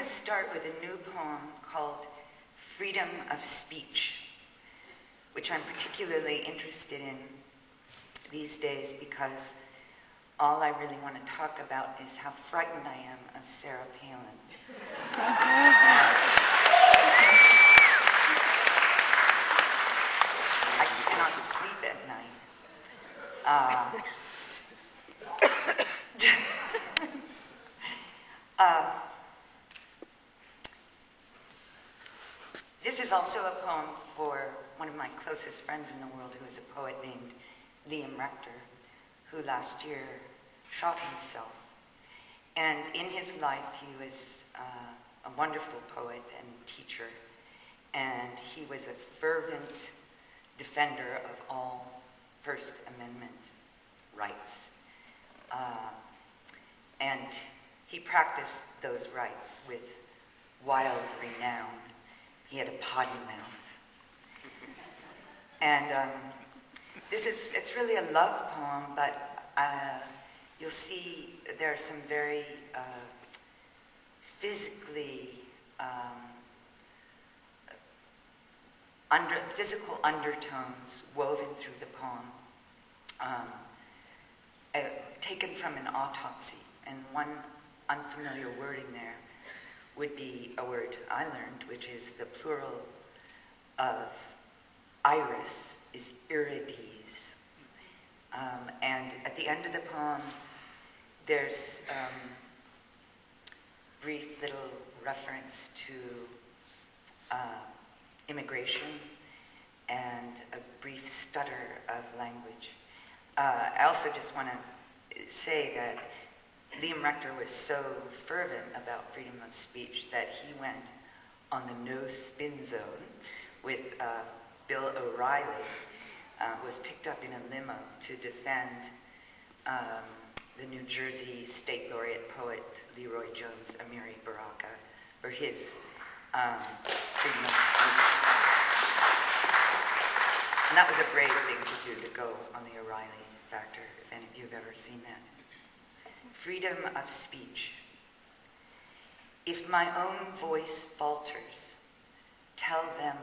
to start with a new poem called Freedom of Speech, which I'm particularly interested in these days because all I really want to talk about is how frightened I am of Sarah Palin. I cannot sleep at night. This is also a poem for one of my closest friends in the world, who is a poet named Liam Rector, who last year shot himself. And in his life, he was a wonderful poet and teacher, and he was a fervent defender of all First Amendment rights. And he practiced those rights with wild renown. He had a potty mouth. And it's really a love poem, but you'll see there are some very physically, physical undertones woven through the poem, taken from an autopsy. And one unfamiliar word in there would be a word I learned, which is the plural of iris is irides. And at the end of the poem, there's brief little reference to immigration and a brief stutter of language. I also just want to say that Liam Rector was so fervent about freedom of speech that he went on the no spin zone with Bill O'Reilly, who was picked up in a limo to defend the New Jersey State Laureate poet Leroy Jones Amiri Baraka for his freedom of speech. And that was a brave thing to do, to go on the O'Reilly factor, if any of you have ever seen that. Freedom of speech. If my own voice falters, tell them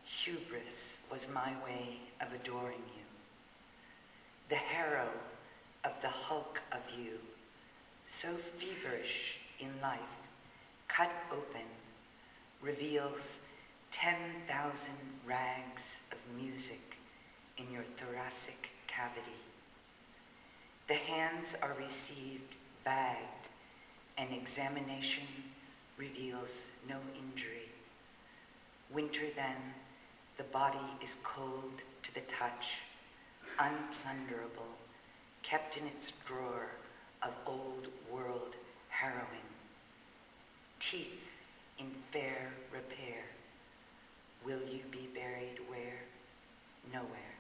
hubris was my way of adoring you. The harrow of the hulk of you, so feverish in life, cut open, reveals 10,000 rags of music in your thoracic cavity. The hands are received bagged, and examination reveals no injury. Winter then, the body is cold to the touch, unplunderable, kept in its drawer of old world harrowing. Teeth in fair repair. Will you be buried where? Nowhere.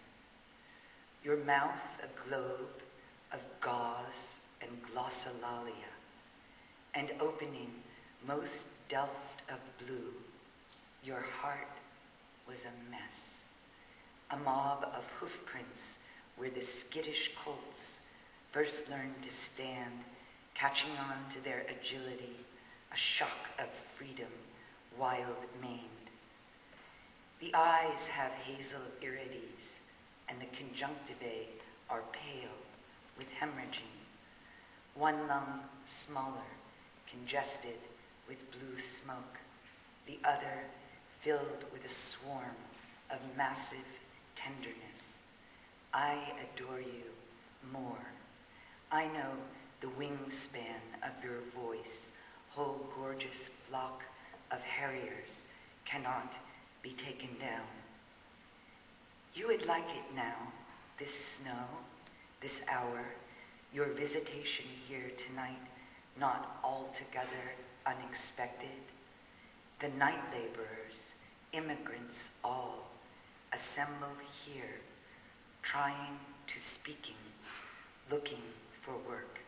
Your mouth a globe of gauze and glossolalia, and opening most delft of blue, your heart was a mess. A mob of hoofprints where the skittish colts first learned to stand, catching on to their agility, a shock of freedom, wild-maned. The eyes have hazel irides, and the conjunctivae are pale with hemorrhaging. One lung smaller, congested with blue smoke, the other filled with a swarm of massive tenderness. I adore you more. I know the wingspan of your voice, whole gorgeous flock of harriers cannot be taken down. You would like it now, this snow, this hour, your visitation here tonight, not altogether unexpected. The night laborers, immigrants all, assemble here, trying to speaking, looking for work.